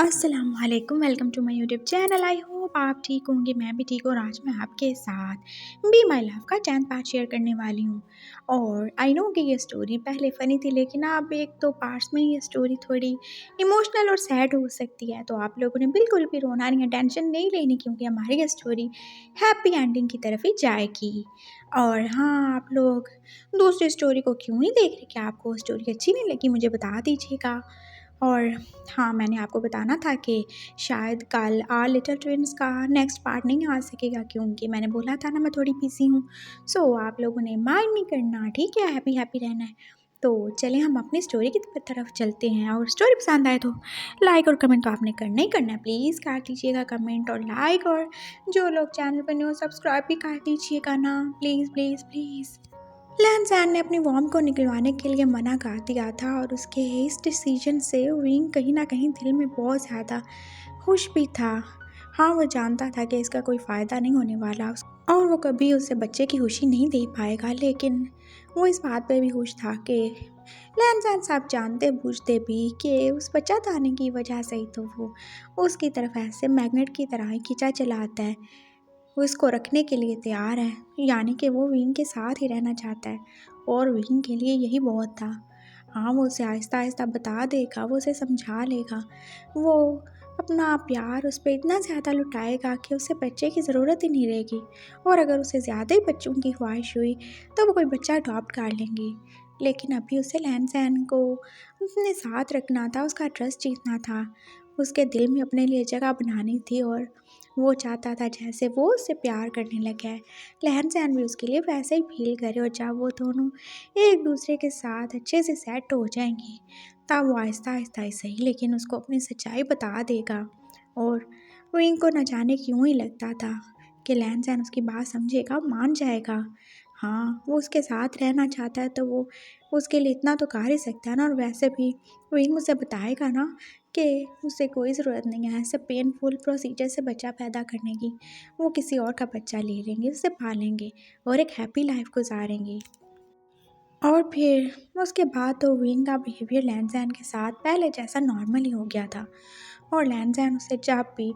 अस्सलाम वालेकुम, welcome to my YouTube channel. I hope आप ठीक होंगे, मैं भी ठीक हूँ और आज मैं आपके साथ बी माई लव का 10th पार्ट शेयर करने वाली हूँ। और आई नो कि ये स्टोरी पहले फ़नी थी, लेकिन अब एक दो पार्ट्स में ये स्टोरी थोड़ी इमोशनल और सैड हो सकती है, तो आप लोगों ने बिल्कुल भी रोना नहीं है, टेंशन नहीं लेनी, क्योंकि हमारी ये स्टोरी हैप्पी एंडिंग की तरफ ही जाएगी। और हाँ, आप लोग दूसरी स्टोरी को क्यों नहीं देख रहे? क्या आपको स्टोरी अच्छी नहीं लगी? मुझे बता दीजिएगा। और हाँ, मैंने आपको बताना था कि शायद कल लिटिल ट्विंस का नेक्स्ट पार्ट नहीं आ सकेगा, क्योंकि मैंने बोला था ना मैं थोड़ी बिज़ी हूँ। सो आप लोगों ने माइंड नहीं करना, ठीक है? हैप्पी हैप्पी रहना है। तो चलिए हम अपनी स्टोरी की तरफ चलते हैं, और स्टोरी पसंद आए तो लाइक और कमेंट तो आपने करना ही करना है। प्लीज़ कर दीजिएगा कमेंट और लाइक, और जो लोग चैनल पर न्यू सब्सक्राइब भी कर दीजिएगा ना, प्लीज़ प्लीज़ प्लीज़। लैंसैन ने अपनी वॉर्म को निकलवाने के लिए मना कर दिया था, और उसके इस डिसीजन से विंग कहीं ना कहीं दिल में बहुत ज़्यादा खुश भी था। हाँ, वो जानता था कि इसका कोई फ़ायदा नहीं होने वाला और वो कभी उससे बच्चे की खुशी नहीं दे पाएगा, लेकिन वो इस बात पे भी खुश था कि लैंसैन साहब जानते बूझते भी कि उस बच्चा दाने की वजह से ही तो वो उसकी तरफ ऐसे मैग्नेट की तरह ही खींचा चला आता है। वो इसको रखने के लिए तैयार है, यानी कि वो विंग के साथ ही रहना चाहता है, और विंग के लिए यही बहुत था। हाँ, वो उसे आहिस्ता आहिस्ता बता देगा, वो उसे समझा लेगा, वो अपना प्यार उस पर इतना ज़्यादा लुटाएगा कि उसे बच्चे की ज़रूरत ही नहीं रहेगी, और अगर उसे ज़्यादा ही बच्चों की ख्वाहिश हुई तो वो कोई बच्चा अडॉप्ट कर लेंगी। लेकिन अभी उसे लैंसैन को अपने साथ रखना था, उसका ट्रस्ट जीतना था, उसके दिल में अपने लिए जगह बनानी थी, और वो चाहता था जैसे वो उससे प्यार करने लगा है, लहन-सहन भी उसके लिए वैसे ही फ़ील करे, और जब वो दोनों एक दूसरे के साथ अच्छे से सेट हो जाएंगे, तब वो आहिस्ता-आहिस्ता ही सही लेकिन उसको अपनी सच्चाई बता देगा। और विंग को न जाने क्यों ही लगता था कि लहन-सहन उसकी बात समझेगा, मान जाएगा। हाँ, वो उसके साथ रहना चाहता है तो वो उसके लिए इतना तो कर ही सकता है ना, और वैसे भी विंग उसे बताएगा ना कि उसे कोई ज़रूरत नहीं है ऐसे पेनफुल प्रोसीजर से बच्चा पैदा करने की। वो किसी और का बच्चा ले लेंगे, उसे पालेंगे और एक हैप्पी लाइफ गुजारेंगे। और फिर उसके बाद तो विंग का बिहेवियर लैंसैन के साथ पहले जैसा नॉर्मल ही हो गया था, और लैंसैन उसे जब भी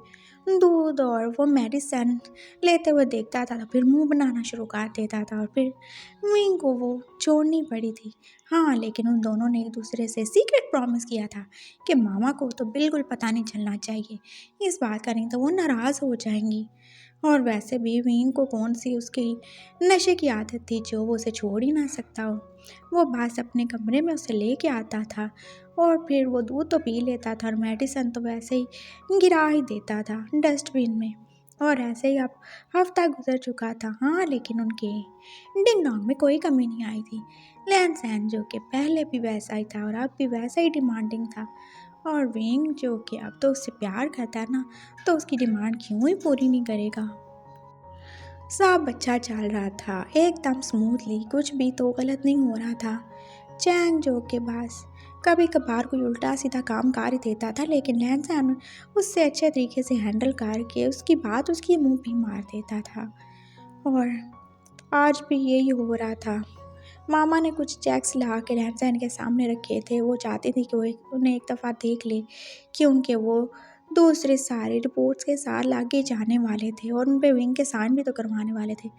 दूध और वो मेडिसिन लेते हुए देखता था तो फिर मुंह बनाना शुरू कर देता था, और फिर विंग को वो छोड़नी पड़ी थी। हाँ, लेकिन उन दोनों ने एक दूसरे से सीक्रेट प्रॉमिस किया था कि मामा को तो बिल्कुल पता नहीं चलना चाहिए इस बात का, नहीं तो वो नाराज़ हो जाएंगी। और वैसे भी विंग को कौन सी उसकी नशे की आदत थी जो वो उसे छोड़ ही ना सकता हो। वो बस अपने कमरे में उसे लेके आता था, और फिर वो दूध तो पी लेता था और मेडिसिन तो वैसे ही गिरा ही देता था डस्टबिन में। और ऐसे ही अब हफ्ता गुजर चुका था। हाँ, लेकिन उनके डिंग डोंग में कोई कमी नहीं आई थी। लैंसैन जो कि पहले भी वैसा ही था और अब भी वैसा ही डिमांडिंग था, और विंग जो कि अब तो उससे प्यार करता है ना, तो उसकी डिमांड क्यों ही पूरी नहीं करेगा। सब अच्छा चल रहा था एकदम स्मूथली, कुछ भी तो गलत नहीं हो रहा था। चैंग जो के पास कभी कभार कोई उल्टा सीधा काम कर ही देता था, लेकिन लैंसैन उससे अच्छे तरीके से हैंडल करके उसकी बात उसके मुंह पे मार देता था। और आज भी यही हो रहा था। मामा ने कुछ चेक्स ला के लैंसैन के सामने रखे थे, वो चाहती थी कि वो उन्हें एक दफ़ा देख ले, क्योंकि वो दूसरे सारे रिपोर्ट्स के साथ लागे जाने वाले थे और उन पे विंग के साइन भी तो करवाने वाले थे।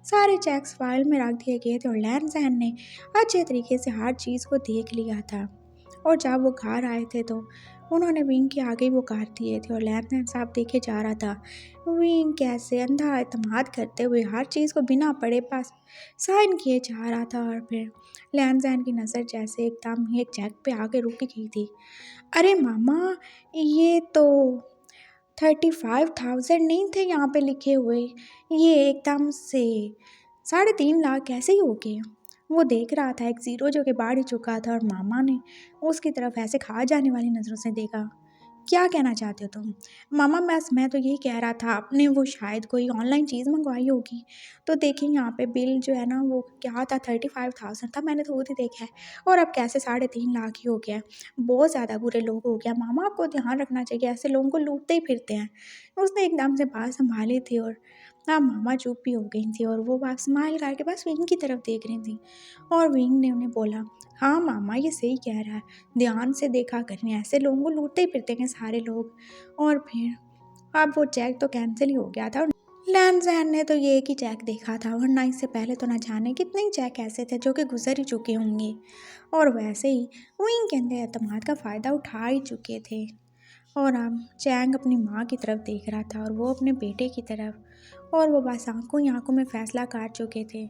सारे चेक्स फाइल में रख दिए गए थे, और लैंसैन ने अच्छे तरीके से हर चीज़ को देख लिया था। और जब वो घर आए थे तो उन्होंने विंग के आगे वो कर दिए थे, और लैंसैन साहब देखे जा रहा था विंग कैसे अंधा एतमाद करते हुए हर चीज़ को बिना पढ़े पास साइन किए जा रहा था। और फिर लैंसैन की नज़र जैसे एकदम ही एक चेक पे आके रुक गई थी। अरे मामा, ये तो 35,000 नहीं थे यहाँ पे लिखे हुए, ये एकदम से 3.5 लाख कैसे ही हो गए। वो देख रहा था एक ज़ीरो जो कि बढ़ ही चुका था, और मामा ने उसकी तरफ ऐसे खा जाने वाली नज़रों से देखा। क्या कहना चाहते हो तुम? मामा, बस मैं तो यही कह रहा था, आपने वो शायद कोई ऑनलाइन चीज़ मंगवाई होगी, तो देखिए यहाँ पे बिल जो है ना वो क्या था, 35,000 था, मैंने तो खुद ही देखा है, और अब कैसे 3.5 लाख ही हो गया है। बहुत ज़्यादा बुरे लोग हो गया मामा, आपको ध्यान रखना चाहिए, ऐसे लोगों को लूटते ही फिरते हैं। उसने एकदम से बात संभाली थी, और अब मामा चुप भी हो गई थी और वो बस स्माइल करके बस विंग की तरफ देख रही थी। और विंग ने उन्हें बोला, हाँ मामा ये सही कह रहा है, ध्यान से देखा करें, ऐसे लोगों को लूटते ही फिरते हैं सारे लोग। और फिर अब वो चेक तो कैंसिल ही हो गया था। लैंडजैन ने तो ये एक ही चेक देखा था, वरना इससे पहले तो ना जाने कितने ही चेक ऐसे थे जो कि गुजर ही चुके होंगे। और वैसे ही विंग के अंदर एतमाद का फ़ायदा उठा ही चुके थे। और अब चैंग अपनी माँ की तरफ देख रहा था और वो अपने बेटे की तरफ, और वो बस आंखों ही आंखों में फैसला काट चुके थे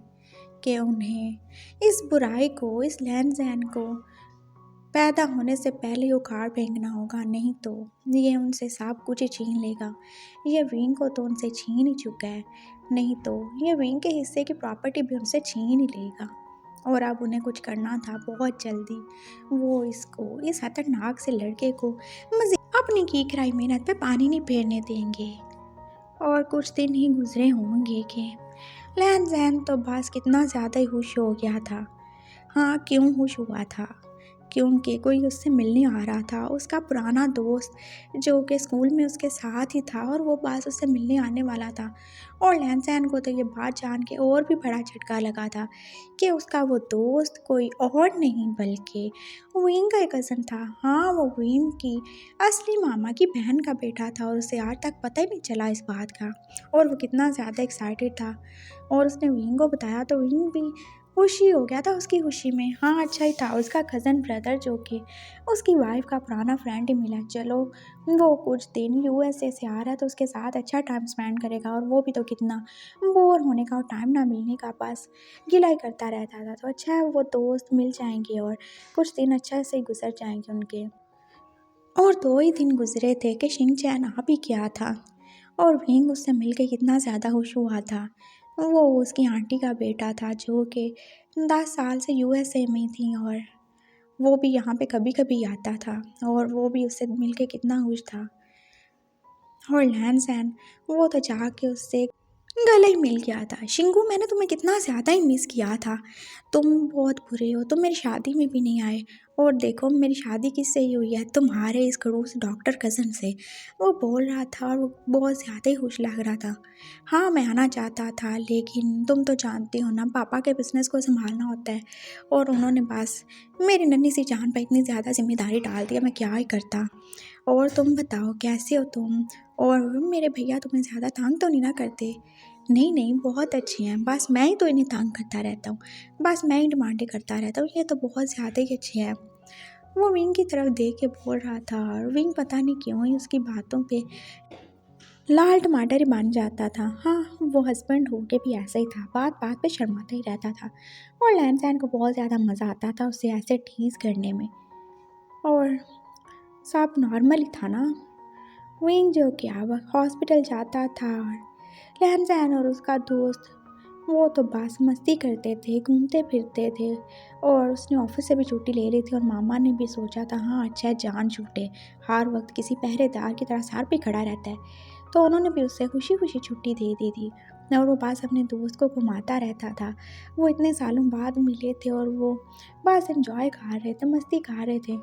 कि उन्हें इस बुराई को, इस लैंडजैन को पैदा होने से पहले ही उखाड़ फेंकना होगा, नहीं तो ये उनसे सब कुछ ही छीन लेगा। ये विंग को तो उनसे छीन ही चुका है, नहीं तो ये विंग के हिस्से की प्रॉपर्टी भी उनसे छीन ही लेगा। और अब उन्हें कुछ करना था बहुत जल्दी। वो इस खतरनाक से लड़के को मज़ीद अपनी की कराई मेहनत पे पानी नहीं फेरने देंगे। और कुछ दिन ही गुजरे होंगे कि लैन तो बस कितना ज़्यादा ही खुश हो गया था। हाँ, क्यों खुश हुआ था? क्योंकि कोई उससे मिलने आ रहा था, उसका पुराना दोस्त जो कि स्कूल में उसके साथ ही था, और वो बस उससे मिलने आने वाला था। और लैन को तो ये बात जान के और भी बड़ा झटका लगा था कि उसका वो दोस्त कोई और नहीं बल्कि विंग का कज़न था। हाँ, वो विंग की असली मामा की बहन का बेटा था, और उसे आज तक पता ही नहीं चला इस बात का। और वो कितना ज़्यादा एक्साइटेड था, और उसने विंग को बताया तो विंग भी खुशी हो गया था उसकी खुशी में। हाँ, अच्छा ही था, उसका कज़न ब्रदर जो कि उसकी वाइफ का पुराना फ्रेंड ही मिला। चलो, वो कुछ दिन यूएसए से आ रहा है तो उसके साथ अच्छा टाइम स्पेंड करेगा, और वो भी तो कितना बोर होने का और टाइम ना मिलने का बस गिला ही करता रहता था। तो अच्छा है, वो दोस्त मिल जाएंगे और कुछ दिन अच्छा से गुजर जाएंगे उनके। और 2 ही दिन गुजरे थे कि शिंग चैन आ भी गया था, और विंग उससे मिलके कितना ज़्यादा खुश हुआ था। वो उसकी आंटी का बेटा था जो कि 10 साल से यूएसए में थी, और वो भी यहाँ पे कभी कभी आता था, और वो भी उससे मिलके कितना खुश था। और लैन वो तो जाके उससे गले ही मिल गया था। शिंगू, मैंने तुम्हें कितना ज़्यादा ही मिस किया था, तुम बहुत बुरे हो, तुम मेरी शादी में भी नहीं आए। और देखो मेरी शादी किससे ही हुई है, तुम्हारे इस खड़ूस डॉक्टर कज़न से। वो बोल रहा था और वो बहुत ज़्यादा ही खुश लग रहा था। हाँ, मैं आना चाहता था, लेकिन तुम तो जानती हो ना, पापा के बिज़नेस को संभालना होता है, और उन्होंने बस मेरी नन्ही सी जान पर इतनी ज़्यादा जिम्मेदारी डाल दिया, मैं क्या ही करता। और तुम बताओ कैसे हो तुम, और मेरे भैया तुम्हें ज़्यादा तंग तो नहीं ना करते? नहीं नहीं, बहुत अच्छे हैं, बस मैं ही तो इन्हें तंग करता रहता हूँ, बस मैं ही डिमांडें करता रहता हूँ, ये तो बहुत ज़्यादा ही अच्छे हैं। वो विंग की तरफ देख के बोल रहा था, और विंग पता नहीं क्यों ही उसकी बातों पे लाल टमाटर ही बन जाता था। हाँ, वो हस्बैंड हो के भी ऐसा ही था, बात बात पे शर्माता ही रहता था। और लैन को बहुत ज़्यादा मज़ा आता था उसे ऐसे टीज करने में। और सब नॉर्मल ही था ना। विंग जो कि अब हॉस्पिटल जाता था, लैन और उसका दोस्त वो तो बस मस्ती करते थे, घूमते फिरते थे, और उसने ऑफिस से भी छुट्टी ले ली थी, और मामा ने भी सोचा था हाँ अच्छा है, जान छूटे, हर वक्त किसी पहरेदार की तरह सर पे खड़ा रहता है, तो उन्होंने भी उससे खुशी खुशी छुट्टी दे दी थी। और वो बस अपने दोस्त को घुमाता रहता था। वो इतने सालों बाद मिले थे, और वो बस एंजॉय कर रहे थे, मस्ती कर रहे थे।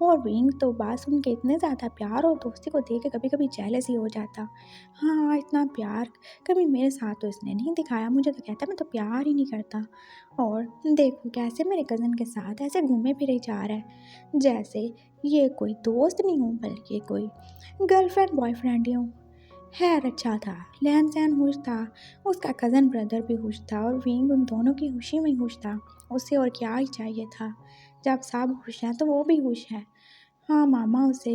और विंग तो बस उनके इतने ज़्यादा प्यार और दोस्ती को देख के कभी कभी जेलस ही हो जाता। हाँ, इतना प्यार कभी मेरे साथ तो इसने नहीं दिखाया, मुझे तो कहता मैं तो प्यार ही नहीं करता। और देखो कैसे मेरे कज़न के साथ ऐसे घूमे फिरे जा रहा है, जैसे ये कोई दोस्त नहीं हूँ बल्कि कोई गर्लफ्रेंड बॉयफ्रेंड ही हूँ। खैर अच्छा था, लहन सहन खुश था, उसका कज़न ब्रदर भी खुश था, और विंग उन दोनों की खुशी में खुश था। उससे और क्या ही चाहिए था, जब सब खुश हैं तो वो भी खुश है। हाँ, मामा उसे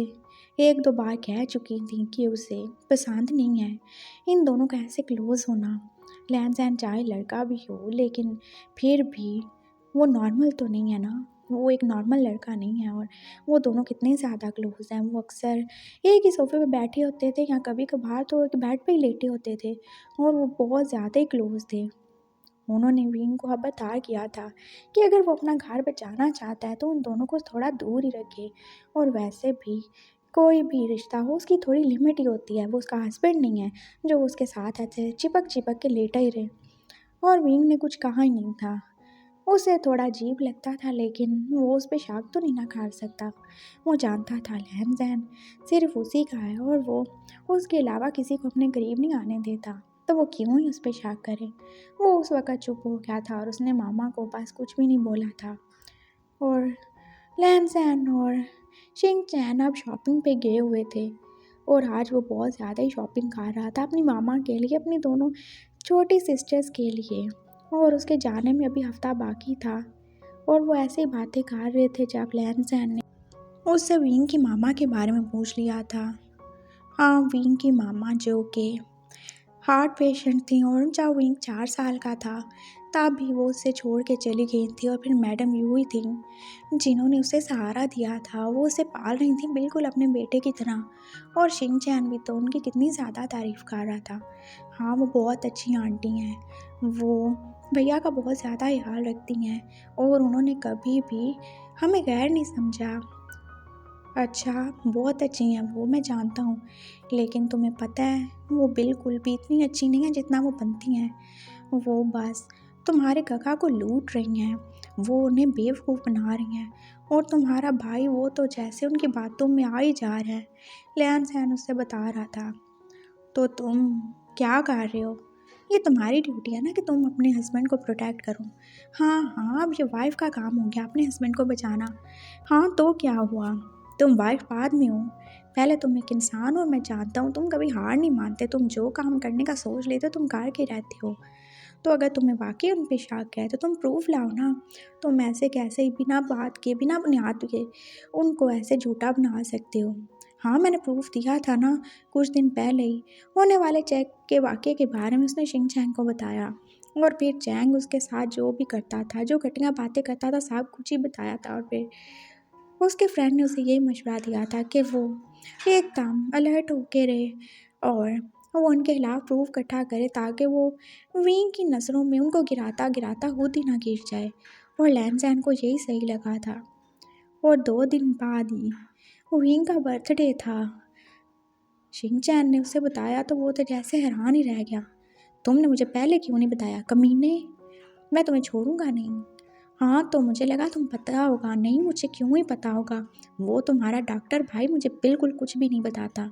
1-2 बार कह चुकी थी कि उसे पसंद नहीं है इन दोनों का ऐसे क्लोज़ होना। लैन सैन चाहे लड़का भी हो, लेकिन फिर भी वो नॉर्मल तो नहीं है ना, वो एक नॉर्मल लड़का नहीं है। और वो दोनों कितने ज़्यादा क्लोज़ हैं, वो अक्सर एक ही सोफे पे बैठे होते थे, या कभी कभार तो एक बेड पे ही लेटे होते थे, और वो बहुत ज़्यादा ही क्लोज़ थे। उन्होंने विंग को अब बता किया था कि अगर वो अपना घर बचाना चाहता है तो उन दोनों को थोड़ा दूर ही रखे, और वैसे भी कोई भी रिश्ता हो उसकी थोड़ी लिमिट ही होती है, वो उसका हस्बैंड नहीं है जो उसके साथ ऐसे चिपक चिपक के लेटा ही रहे। और विंग ने कुछ कहा ही नहीं था, उसे थोड़ा अजीब लगता था, लेकिन वो उस पर शक तो नहीं ना कर सकता। वो जानता था लहन जहन सिर्फ उसी का है, और वो उसके अलावा किसी को अपने करीब नहीं आने देता। तो वो क्यों ही उस पर शक करे। वो उस वक़्त चुप हो गया था और उसने मामा को बस कुछ भी नहीं बोला था। और लैन-सैन और शिंग-चैन अब शॉपिंग पे गए हुए थे और आज वो बहुत ज़्यादा ही शॉपिंग कर रहा था अपनी मामा के लिए, अपनी दोनों छोटी सिस्टर्स के लिए। और उसके जाने में अभी हफ़्ता बाकी था और वो ऐसे ही बातें कर रहे थे जब लैन-सैन ने उससे विंग की मामा के बारे में पूछ लिया था। हाँ, विंग की मामा जो कि हार्ट पेशेंट थी और जब विंग 4 साल का था तब भी वो उसे छोड़ के चली गई थी। और फिर मैडम यू ही थी जिन्होंने उसे सहारा दिया था, वो उसे पाल रही थी बिल्कुल अपने बेटे की तरह। और शिंग चैन भी तो उनकी कितनी ज़्यादा तारीफ़ कर रहा था। हाँ, वो बहुत अच्छी आंटी हैं, वो भैया का बहुत ज़्यादा ख्याल रखती हैं और उन्होंने कभी भी हमें गैर नहीं समझा। अच्छा, बहुत अच्छी हैं वो, मैं जानता हूँ, लेकिन तुम्हें पता है वो बिल्कुल भी इतनी अच्छी नहीं है जितना वो बनती हैं। वो बस तुम्हारे काका को लूट रही हैं, वो उन्हें बेवकूफ़ बना रही हैं। और तुम्हारा भाई वो तो जैसे उनकी बातों में आ ही जा रहा है। लियान सैन उससे बता रहा था। तो तुम क्या कर रहे हो? ये तुम्हारी ड्यूटी है ना कि तुम अपने हस्बैंड को प्रोटेक्ट करो। हाँ हाँ, अब ये वाइफ का काम हो गया अपने हस्बैंड को बचाना। हाँ तो क्या हुआ, तुम वाइफ बाद में हो, पहले तुम एक इंसान हो। मैं जानता हूँ तुम कभी हार नहीं मानते, तुम जो काम करने का सोच लेते हो तुम कर के रहते हो। तो अगर तुम्हें वाकई उन पे शक है तो तुम प्रूफ लाओ ना। तुम ऐसे कैसे ही बिना बात के, बिना बुनियाद के उनको ऐसे झूठा बना सकते हो। हाँ, मैंने प्रूफ दिया था ना कुछ दिन पहले ही। होने वाले चेक के वाक़े के बारे में उसने शिंग चैंग को बताया। और फिर चैंग उसके साथ जो भी करता था, जो घटिया बातें करता था, सब कुछ ही बताया था। और फिर उसके फ्रेंड ने उसे यही मशवरा दिया था कि वो एकदम अलर्ट होके रहे और वो उनके खिलाफ प्रूफ इकट्ठा करे ताकि वो विंग की नज़रों में उनको गिराता गिराता खुद ही ना गिर जाए। और लैन को यही सही लगा था। और 2 दिन बाद ही विंग का बर्थडे था। शिनचैन ने उसे बताया तो वो तो जैसे हैरान ही रह गया। तुमने मुझे पहले क्यों नहीं बताया कमीने, मैं तुम्हें छोड़ूंगा नहीं। हाँ, तो मुझे लगा तुम पता होगा। नहीं, मुझे क्यों ही पता होगा, वो तुम्हारा डॉक्टर भाई मुझे बिल्कुल कुछ भी नहीं बताता।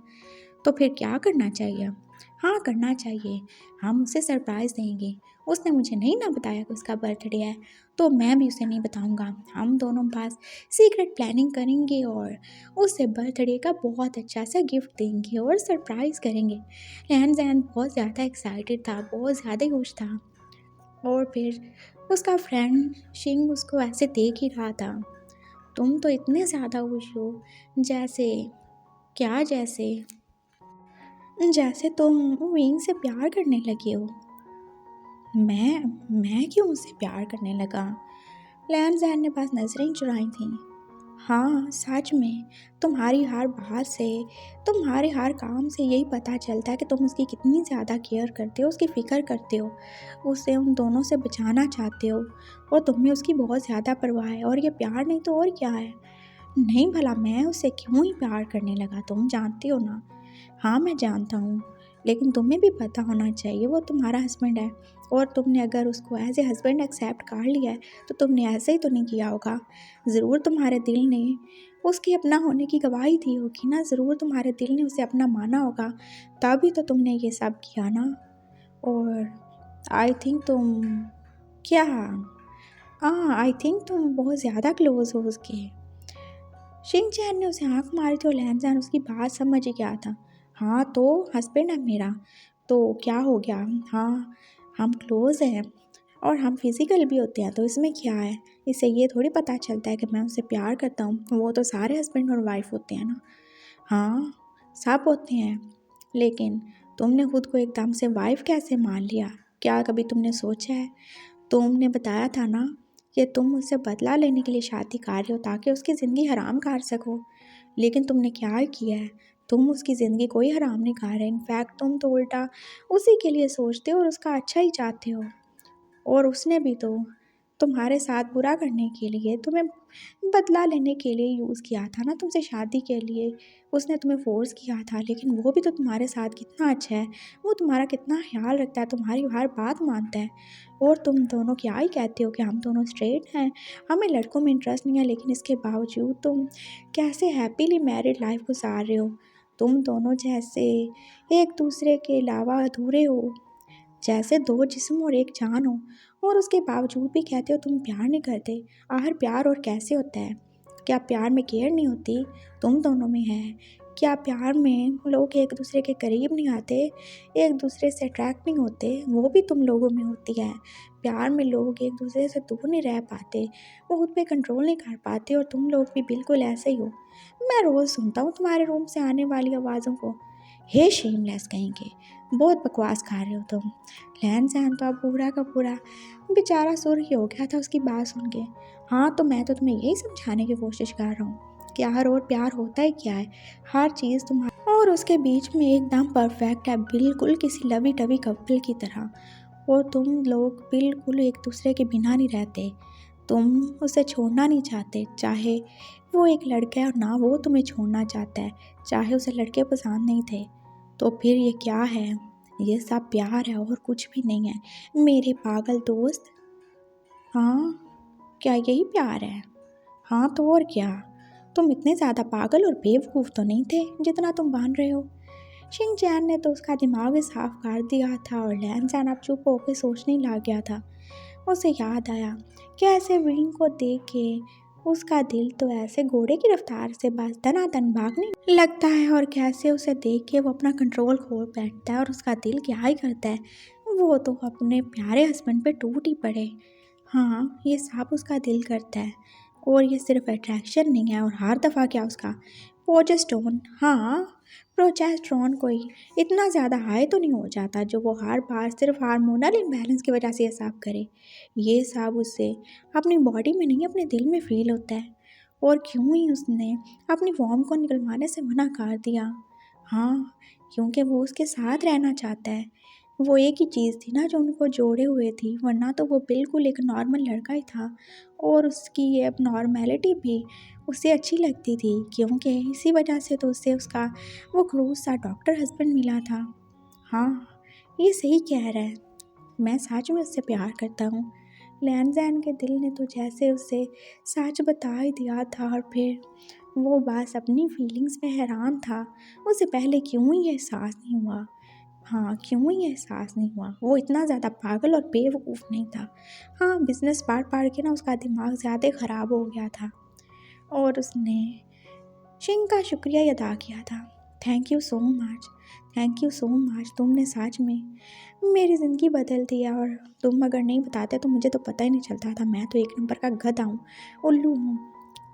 तो फिर क्या करना चाहिए? हाँ, करना चाहिए, हम उसे सरप्राइज़ देंगे। उसने मुझे नहीं ना बताया कि उसका बर्थडे है, तो मैं भी उसे नहीं बताऊंगा। हम दोनों पास सीक्रेट प्लानिंग करेंगे और उसे बर्थडे का बहुत अच्छा सा गिफ्ट देंगे और सरप्राइज़ करेंगे। रहन सहन बहुत ज़्यादा एक्साइटेड था, बहुत ज़्यादा खुश था। और फिर उसका फ्रेंड शिंग उसको ऐसे देख ही रहा था। तुम तो इतने ज़्यादा खुश हो, जैसे क्या, जैसे जैसे तुम विंग से प्यार करने लगे हो। मैं क्यों उससे प्यार करने लगा? लैन जैन ने पास नजरें चुराई थीं। हाँ, सच में तुम्हारी हर बात से, तुम्हारे हर काम से यही पता चलता है कि तुम उसकी कितनी ज़्यादा केयर करते हो, उसकी फ़िक्र करते हो, उसे उन दोनों से बचाना चाहते हो और तुम्हें उसकी बहुत ज़्यादा परवाह है। और ये प्यार नहीं तो और क्या है? नहीं, भला मैं उससे क्यों ही प्यार करने लगा, तुम जानते हो ना। हाँ, मैं जानता हूँ, लेकिन तुम्हें भी पता होना चाहिए वो तुम्हारा हस्बैंड है। और तुमने अगर उसको एज ए हस्बैंड एक्सेप्ट कर लिया है तो तुमने ऐसे ही तो नहीं किया होगा। ज़रूर तुम्हारे दिल ने उसके अपना होने की गवाही दी होगी ना, ज़रूर तुम्हारे दिल ने उसे अपना माना होगा, तभी तो तुमने ये सब किया ना। और आई थिंक तुम क्या, हाँ, आई थिंक तुम बहुत ज़्यादा क्लोज हो उसके। शिंग चैन ने उसे आंख मारी थी और लहनजैन उसकी बात समझ गया था। हाँ, तो हस्बैंड है मेरा, तो क्या हो गया? हाँ, हम क्लोज हैं और हम फिज़िकल भी होते हैं, तो इसमें क्या है? इससे ये थोड़ी पता चलता है कि मैं उससे प्यार करता हूँ। वो तो सारे हस्बैंड और वाइफ होते हैं ना। हाँ, सब होते हैं, लेकिन तुमने खुद को एकदम से वाइफ कैसे मान लिया? क्या कभी तुमने सोचा है? तुमने बताया था ना कि तुम उससे बदला लेने के लिए शादी कर रहे हो ताकि उसकी ज़िंदगी हराम कर सको। लेकिन तुमने क्या किया है? तुम उसकी ज़िंदगी कोई हराम नहीं कर रहे, इनफैक्ट तुम तो उल्टा उसी के लिए सोचते हो और उसका अच्छा ही चाहते हो। और उसने भी तो तुम्हारे साथ बुरा करने के लिए, तुम्हें बदला लेने के लिए यूज़ किया था ना, तुमसे शादी के लिए उसने तुम्हें फ़ोर्स किया था। लेकिन वो भी तो तुम्हारे साथ कितना अच्छा है, वो तुम्हारा कितना ख्याल रखता है, तुम्हारी हर बात मानता है। और तुम दोनों क्या ही कहते हो कि हम दोनों स्ट्रेट हैं, हमें लड़कों में इंटरेस्ट नहीं है, लेकिन इसके बावजूद तुम कैसे हैप्पीली मैरिड लाइफ गुजार रहे हो। तुम दोनों जैसे एक दूसरे के अलावा अधूरे हो। जैसे दो जिस्म और एक जान हो। और उसके बावजूद भी कहते हो तुम प्यार नहीं करते। आखिर प्यार और कैसे होता है? क्या प्यार में केयर नहीं होती? तुम दोनों में है। क्या प्यार में लोग एक दूसरे के करीब नहीं आते, एक दूसरे से अट्रैक्ट नहीं होते? वो भी तुम लोगों में होती है। प्यार में लोग एक दूसरे से दूर नहीं रह पाते, वो खुद पे कंट्रोल नहीं कर पाते, और तुम लोग भी बिल्कुल ऐसे ही हो। मैं रोज़ सुनता हूँ तुम्हारे रूम से आने वाली आवाज़ों को। हे शेमलेस कहेंगे, बहुत बकवास खा रहे हो तुम। लहन सहन तो अब पूरा का पूरा बेचारा सुर्खी हो गया था उसकी बात सुन के। हाँ, तो मैं तो तुम्हें यही समझाने की कोशिश कर रहा हूँ कि हर और प्यार होता है क्या है। हर चीज़ तुम्हारा और उसके बीच में एकदम परफेक्ट है, बिल्कुल किसी लवी टवी कपल की तरह। और तुम लोग बिल्कुल एक दूसरे के बिना नहीं रहते। तुम उसे छोड़ना नहीं चाहते, चाहे वो एक लड़का है और ना वो तुम्हें छोड़ना चाहता है, चाहे उसे लड़के पसंद नहीं थे। तो फिर ये क्या है? ये सब प्यार है और कुछ भी नहीं है मेरे पागल दोस्त। हाँ, क्या यही प्यार है? हाँ तो और क्या? तुम इतने ज़्यादा पागल और बेवकूफ़ तो नहीं थे जितना तुम मान रहे हो। शिनचैन ने तो उसका दिमाग ही साफ कर दिया था और लैन अब चुप होकर सोचने लग गया था। उसे याद आया कैसे विंग को देख के उसका दिल तो ऐसे घोड़े की रफ्तार से बस दनादन भागने लगता है, और कैसे उसे देख के वो अपना कंट्रोल खो बैठता है और उसका दिल क्या ही करता है, वो तो अपने प्यारे हस्बैंड पे टूट ही पड़े। हाँ, ये सब उसका दिल करता है, और ये सिर्फ अट्रैक्शन नहीं है, और हर दफ़ा क्या उसका प्रोजेस्टेरोन, हाँ प्रोजेस्टेरोन कोई इतना ज़्यादा हाई तो नहीं हो जाता जो वो हर बार सिर्फ हार्मोनल इम्बैलेंस की वजह से ये सब करे। ये सब उससे अपनी बॉडी में नहीं अपने दिल में फील होता है। और क्यों ही उसने अपनी फॉर्म को निकलवाने से मना कर दिया? हाँ, क्योंकि वो उसके साथ रहना चाहता है। वो एक ही चीज़ थी ना जो उनको जोड़े हुए थी, वरना तो वो बिल्कुल एक नॉर्मल लड़का ही था। और उसकी ये अब नॉर्मेलिटी भी उसे अच्छी लगती थी, क्योंकि इसी वजह से तो उसे उसका वो खड़ूस सा डॉक्टर हस्बैंड मिला था। हाँ, ये सही कह रहा है, मैं सच में उससे प्यार करता हूँ। लैन जैन के दिल ने तो जैसे उसे सच बता ही दिया था, और फिर वो बस अपनी फीलिंग्स में हैरान था। उसे पहले क्यों ही ये एहसास नहीं हुआ? हाँ, क्यों ही एहसास नहीं हुआ? वो इतना ज़्यादा पागल और बेवकूफ़ नहीं था। हाँ, बिज़नेस पढ़ के ना उसका दिमाग ज़्यादा ख़राब हो गया था, और उसने शिंग का शुक्रिया अदा किया था। Thank you so much, thank you so much, तुमने सच में मेरी ज़िंदगी बदल दी है, और तुम अगर नहीं बताते तो मुझे तो पता ही नहीं चलता था। मैं तो एक नंबर का गधा हूँ, उल्लू हूँ।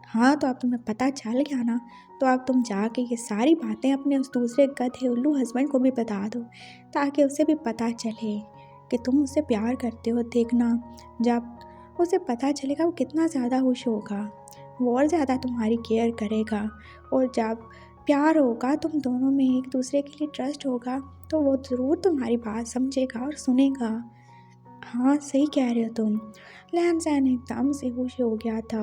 हाँ, तो अब तुम्हें पता चल गया ना, तो अब तुम जाके ये सारी बातें अपने उस दूसरे गधे उल्लू हस्बैंड को भी बता दो, ताकि उसे भी पता चले कि तुम उससे प्यार करते हो। देखना, जब उसे पता चलेगा वो कितना ज़्यादा खुश होगा, वो और ज़्यादा तुम्हारी केयर करेगा। और जब प्यार होगा तुम दोनों में, एक दूसरे के लिए ट्रस्ट होगा, तो वो ज़रूर तुम्हारी बात समझेगा और सुनेगा। हाँ, सही कह रहे हो तुम। लैन सैन एकदम से खुश हो गया था,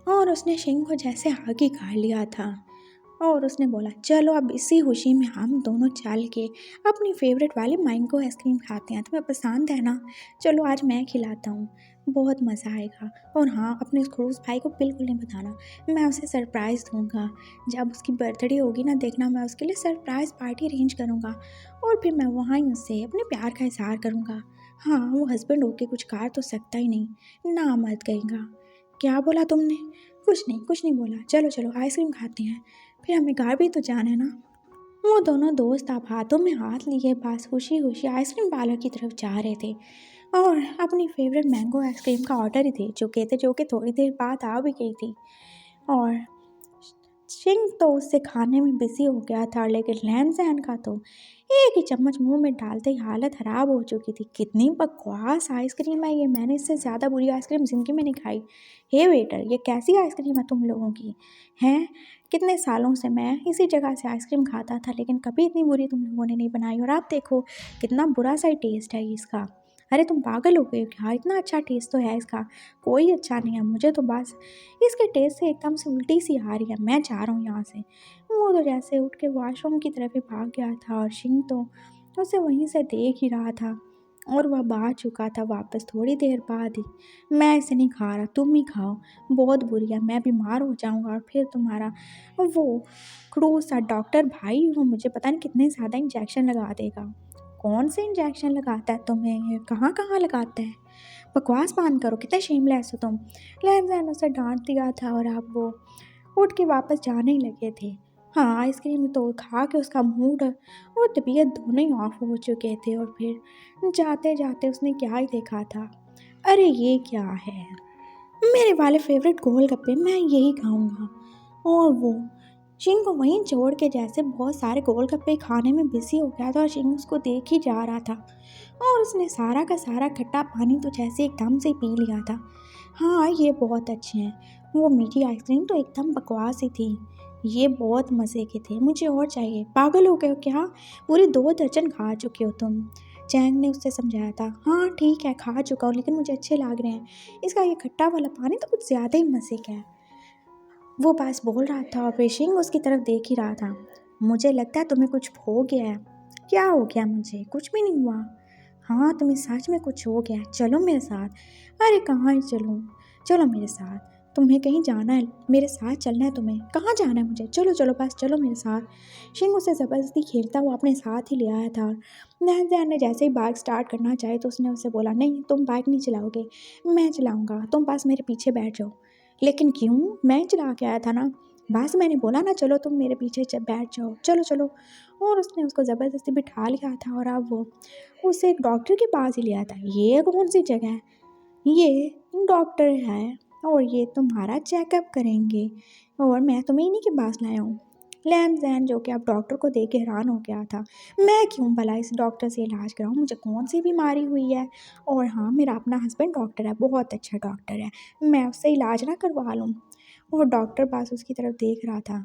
और उसने शिंग को जैसे आगे कर लिया था, और उसने बोला चलो अब इसी खुशी में हम दोनों चल के अपनी फेवरेट वाली मैंगो आइसक्रीम खाते हैं। तुम्हें पसंद है ना? चलो आज मैं खिलाता हूँ, बहुत मज़ा आएगा। और हाँ, अपने उस खड़ूस भाई को बिल्कुल नहीं बताना, मैं उसे सरप्राइज़ दूँगा। जब उसकी बर्थडे होगी ना, देखना मैं उसके लिए सरप्राइज़ पार्टी अरेंज करूँगा, और फिर मैं वहाँ ही उससे अपने प्यार का इज़हार करूँगा। हाँ, वो हस्बैंड होके कुछ कर तो सकता ही नहीं, ना मत कहेगा। क्या बोला तुमने? कुछ नहीं बोला। चलो चलो आइसक्रीम खाते हैं, फिर हमें घर भी तो जाना है ना। वो दोनों दोस्त अब हाथों में हाथ लिए बस खुशी खुशी आइसक्रीम पार्लर की तरफ जा रहे थे, और अपनी फेवरेट मैंगो आइसक्रीम का ऑर्डर ही थे जो कि थोड़ी देर बाद आ भी गई थी। और शिंग तो उससे खाने में बिजी हो गया था, लेकिन लैन सैन का तो एक ही चम्मच मुंह में डालते ही हालत ख़राब हो चुकी थी। कितनी बकवास आइसक्रीम है ये, मैंने इससे ज़्यादा बुरी आइसक्रीम ज़िंदगी में नहीं खाई। हे वेटर, ये कैसी आइसक्रीम है तुम लोगों की? हैं, कितने सालों से मैं इसी जगह से आइसक्रीम खाता था, लेकिन कभी इतनी बुरी तुम लोगों ने नहीं बनाई, और आप देखो कितना बुरा सा टेस्ट है इसका। अरे तुम पागल हो गए हो क्या? इतना अच्छा टेस्ट तो है इसका, कोई अच्छा नहीं है। मुझे तो बस इसके टेस्ट से एकदम से उल्टी सी आ रही है, मैं जा रहा हूँ यहाँ से। वो तो जैसे उठ के वॉशरूम की तरफ ही भाग गया था, और शिंग तो उसे वहीं से देख ही रहा था, और वह आ चुका था वापस थोड़ी देर बाद ही। मैं इसे नहीं खा रहा, तुम ही खाओ, बहुत बुरी है, मैं बीमार हो जाऊँगा, और फिर तुम्हारा वो खड़ूस सा डॉक्टर भाई वो मुझे पता नहीं कितने ज़्यादा इंजेक्शन लगा देगा। कौन से इंजेक्शन लगाता है तुम्हें, ये कहाँ कहाँ लगाता है, बकवास बंद करो, कितना शेमलेस हो तुम। लहमजैन उसे डांट दिया था और अब वो उठ के वापस जाने ही लगे थे। हाँ, आइसक्रीम तो खा के उसका मूड और तबीयत दोनों ही ऑफ हो चुके थे और फिर जाते जाते उसने क्या ही देखा था। अरे ये क्या है, मेरे वाले फेवरेट गोलगप्पे, मैं यही खाऊंगा। और वो शिंग को वहीं छोड़ के जैसे बहुत सारे गोलगप्पे खाने में बिजी हो गया था और शिंग उसको देख ही जा रहा था और उसने सारा का सारा खट्टा पानी तो जैसे एकदम से पी लिया था। हाँ, ये बहुत अच्छे हैं। वो मीठी आइसक्रीम तो एकदम बकवास ही थी। ये बहुत मज़े के थे, मुझे और चाहिए। पागल हो गए हो क्या, पूरी 2 दर्जन खा चुके हो तुम। चैंग ने उससे समझाया था। हाँ ठीक है, खा चुका हूँ, लेकिन मुझे अच्छे लग रहे हैं। इसका ये खट्टा वाला पानी तो कुछ ज़्यादा ही मज़े का है। वो पास बोल रहा था और पेशिंग उसकी तरफ देख ही रहा था। मुझे लगता है तुम्हें कुछ हो गया है। क्या हो गया, मुझे कुछ भी नहीं हुआ। हाँ, तुम्हें सच में कुछ हो गया है, चलो मेरे साथ। अरे कहाँ चलूँ, चलो मेरे साथ, तुम्हें कहीं जाना है, मेरे साथ चलना है तुम्हें। कहाँ जाना है मुझे, चलो चलो बस चलो मेरे साथ। शिंग उसे ज़बरदस्ती खेलता हुआ अपने साथ ही ले आया था। नैन ने जैसे ही बाइक स्टार्ट करना चाहे तो उसने उससे बोला, नहीं तुम बाइक नहीं चलाओगे, मैं चलाऊँगा, तुम बस मेरे पीछे बैठ जाओ। लेकिन क्यों, मैं चला के आया था ना, बस मैंने बोला ना चलो तुम मेरे पीछे बैठ जाओ, चलो चलो। और उसने उसको ज़बरदस्ती बिठा लिया था और अब वो उसे एक डॉक्टर के पास ही लिया था। ये कौन सी जगह है, ये डॉक्टर है और ये तुम्हारा चेकअप करेंगे और मैं तुम्हें इन्हीं के पास लाया हूँ। लैम जैन जो कि अब डॉक्टर को देख के हैरान हो गया था। मैं क्यों भला इस डॉक्टर से इलाज कराऊँ, मुझे कौन सी बीमारी हुई है। और हाँ, मेरा अपना हस्बैंड डॉक्टर है, बहुत अच्छा डॉक्टर है, मैं उससे इलाज ना करवा लूँ। और डॉक्टर पास उसकी तरफ देख रहा था।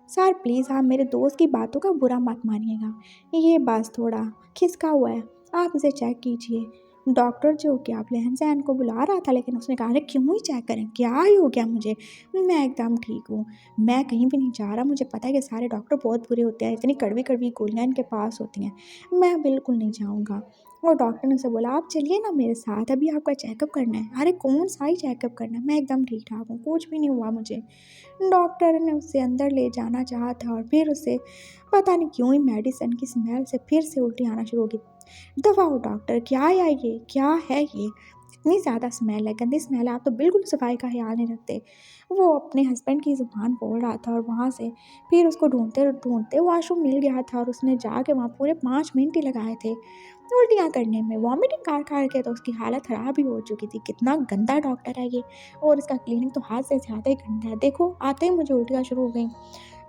सर प्लीज़ आप मेरे दोस्त की बातों का बुरा मत मानिएगा, ये बस थोड़ा खिसका हुआ है, आप इसे चेक कीजिए। डॉक्टर जो कि आप लहन को बुला रहा था, लेकिन उसने कहा, अरे क्यों ही चेक करें, क्या ही हो गया मुझे, मैं एकदम ठीक हूँ, मैं कहीं भी नहीं जा रहा। मुझे पता है कि सारे डॉक्टर बहुत बुरे होते हैं, इतनी कड़वी कड़वी गोलियाँ इनके पास होती हैं, मैं बिल्कुल नहीं जाऊँगा। और डॉक्टर ने उसे बोला, आप चलिए ना मेरे साथ, अभी आपका चेकअप करना है। अरे कौन सा ही चेकअप करना है, मैं एकदम ठीक ठाक हूँ, कुछ भी नहीं हुआ मुझे। डॉक्टर ने उसे अंदर ले जाना चाहा था और फिर उसे पता नहीं क्यों ही मेडिसिन की स्मेल से फिर से उल्टी आना शुरू हो गई। दफा हो डॉक्टर, क्या है ये, क्या है ये, इतनी ज़्यादा स्मेल है, गंदी स्मेल है, आप तो बिल्कुल सफाई का ख्याल नहीं रखते। वो अपने हस्बैंड की ज़ुबान बोल रहा था और वहाँ से फिर उसको ढूंढते ढूंढते वॉशरूम मिल गया था और उसने जाके वहाँ पूरे 5 मिनट ही लगाए थे उल्टियाँ करने में। वॉमिटिंग कर के तो उसकी हालत ख़राब ही हो चुकी थी। कितना गंदा डॉक्टर है ये, और इसका क्लिनिक तो हाथ से ज़्यादा ही गंदा है। देखो आते ही मुझे उल्टियाँ शुरू हो गई।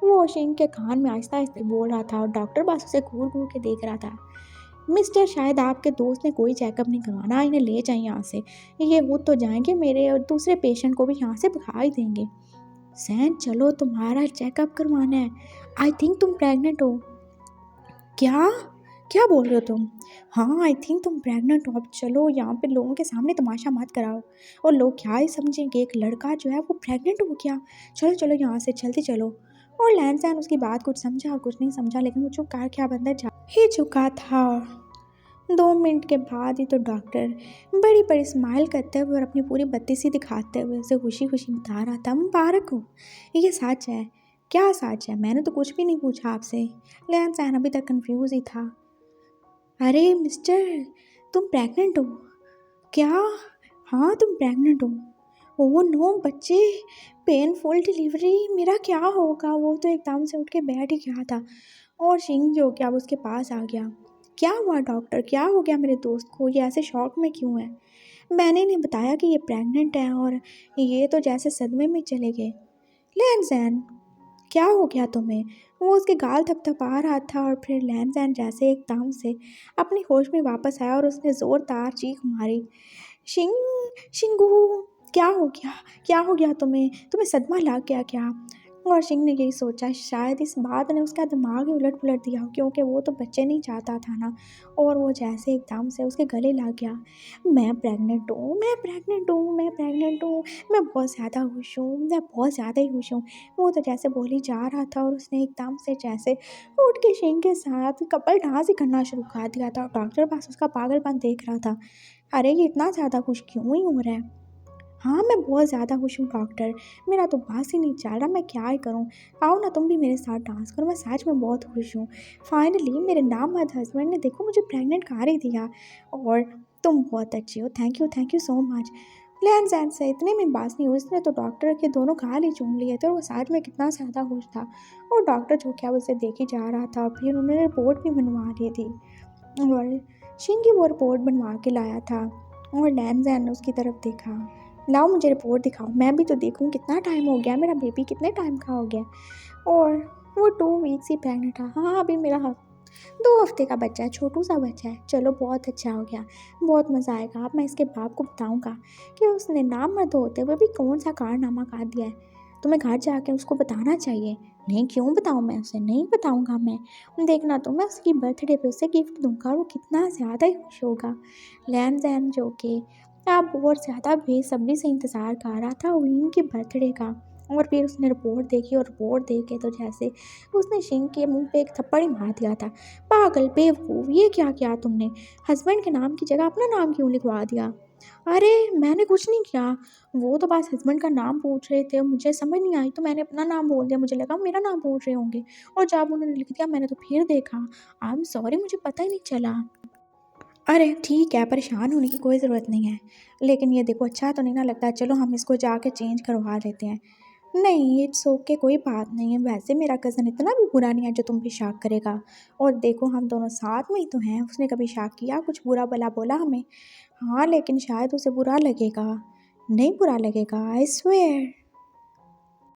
वो शिंग के कान में आहिस्ता आहिस्ता बोल रहा था और डॉक्टर बस उसे घूर घूर के देख रहा था। मिस्टर, शायद आपके दोस्त ने कोई चेकअप नहीं करवाना, इन्हें ले जाएं यहाँ से, ये हो तो जाएंगे मेरे और दूसरे पेशेंट को भी यहाँ से भगा ही देंगे। सैन चलो, तुम्हारा चेकअप करवाना है, आई थिंक तुम प्रेग्नेंट हो। क्या, क्या बोल रहे हो तुम। हाँ, आई थिंक तुम प्रेग्नेंट हो, अब चलो, यहाँ पे लोगों के सामने तमाशा मत कराओ और लोग क्या ही समझेंगे, एक लड़का जो है वो प्रेग्नेंट हो गया। चलो चलो यहाँ से जल्दी चलो। और लैंसैन उसकी बात कुछ समझा और कुछ नहीं समझा, लेकिन वो चुप कर के अब अंदर जा ही चुका था। 2 मिनट के बाद ही तो डॉक्टर बड़ी बड़ी स्माइल करते हुए और अपनी पूरी बत्तीसी दिखाते हुए उसे खुशी खुशी बता रहा था, मुबारक हो, ये सच है। क्या सच है, मैंने तो कुछ भी नहीं पूछा आपसे। लैंसैन अभी तक कंफ्यूज ही था। अरे मिस्टर, तुम प्रेग्नेंट हो क्या। हाँ तुम प्रेग्नेंट हो। ओह नो बच्चे, पेनफुल डिलीवरी, मेरा क्या होगा। वो तो एकदम से उठ के बैठ ही गया था और शिंग जो क्या अब उसके पास आ गया। क्या हुआ डॉक्टर, क्या हो गया मेरे दोस्त को, ये ऐसे शॉक में क्यों है। मैंने ने बताया कि ये प्रेग्नेंट है और ये तो जैसे सदमे में चले गए। लैंसैन, क्या हो गया तुम्हें। वो उसके गाल थपथपा रहा था और फिर लैंसैन जैसे एकदम से अपनी होश में वापस आया और उसने ज़ोरदार चीख मारी, शिंग, शिंगू, क्या हो गया, क्या हो गया तुम्हें, तुम्हें सदमा लग गया क्या। और शिंग ने यही सोचा, शायद इस बात ने उसका दिमाग ही उलट पुलट दिया, क्योंकि वो तो बच्चे नहीं चाहता था ना। और वो जैसे एकदम से उसके गले लग गया। मैं प्रेग्नेंट हूँ, मैं प्रेग्नेंट हूँ, मैं प्रेग्नेंट हूँ, मैं बहुत ज़्यादा खुश हूँ, मैं बहुत ज़्यादा ही खुश हूँ। वो तो जैसे बोली जा रहा था और उसने एकदम से जैसे उठ के शिंग के साथ कपल डांस ही करना शुरू कर दिया था। डॉक्टर पास उसका पागलपन देख रहा था। अरे ये इतना ज़्यादा खुश क्यों ही हो रहा है। हाँ, मैं बहुत ज़्यादा खुश हूँ डॉक्टर। मेरा तो बस ही नहीं चल रहा, मैं क्या ही करूँ? आओ ना तुम भी मेरे साथ डांस करो, मैं सच में बहुत खुश हूँ। फाइनली मेरे नामर्द हस्बैंड ने देखो मुझे प्रेग्नेंट कर ही दिया और तुम बहुत अच्छी हो। Thank you so much. लैन सैन से इतने में बात नहीं हुई, उसने तो डॉक्टर के दोनों गाल ही चूम लिए थे और वो सच में कितना ज़्यादा खुश था। और डॉक्टर जो क्या उसे देखे जा रहा था, फिर उन्होंने रिपोर्ट भी बनवा ली थी और शिंगी वो रिपोर्ट बनवा के लाया था और लैन जैन ने उसकी तरफ देखा। लाओ मुझे रिपोर्ट दिखाओ, मैं भी तो देखूं कितना टाइम हो गया, मेरा बेबी कितने टाइम का हो गया। और वो 2 वीक्स ही प्रेग्नेंट था। हाँ, अभी मेरा 2 हफ्ते का बच्चा है, छोटू सा बच्चा है। चलो बहुत अच्छा हो गया, बहुत मज़ा आएगा। अब मैं इसके बाप को बताऊंगा कि उसने नाम मत होते हुए भी कौन सा कारनामा कर दिया है। तुम्हें घर जाके उसको बताना चाहिए। नहीं, क्यों बताऊँ मैं उसे? नहीं बताऊंगा मैं। देखना तो मैं उसकी बर्थडे पे उसे गिफ्ट दूंगा, वो कितना ज़्यादा ही खुश होगा। लैन जैन जो कि अब बहुत ज़्यादा बेसब्री से इंतज़ार कर रहा था विंग के बर्थडे का। और फिर उसने रिपोर्ट देखी और रिपोर्ट देख के तो जैसे उसने शिंग के मुंह पे एक थप्पड़ ही मार दिया था। पागल, बेवकूफ़, ये क्या किया तुमने? हस्बैंड के नाम की जगह अपना नाम क्यों लिखवा दिया? अरे मैंने कुछ नहीं किया, वो तो बस हस्बैंड का नाम पूछ रहे थे, मुझे समझ नहीं आई तो मैंने अपना नाम बोल दिया, मुझे लगा मेरा नाम पूछ रहे होंगे और जब उन्होंने लिख दिया मैंने तो फिर देखा। आई एम सॉरी, मुझे पता ही नहीं चला। अरे ठीक है, परेशान होने की कोई ज़रूरत नहीं है, लेकिन ये देखो अच्छा तो नहीं ना लगता। चलो हम इसको जाके चेंज करवा लेते हैं। नहीं, इट्स ओके, कोई बात नहीं है। वैसे मेरा कज़न इतना भी बुरा नहीं है जो तुम पे शक करेगा। और देखो हम दोनों साथ में ही तो हैं, उसने कभी शक किया, कुछ बुरा भला बोला हमें? हाँ, लेकिन शायद उसे बुरा लगेगा। नहीं बुरा लगेगा, आई स्वेयर।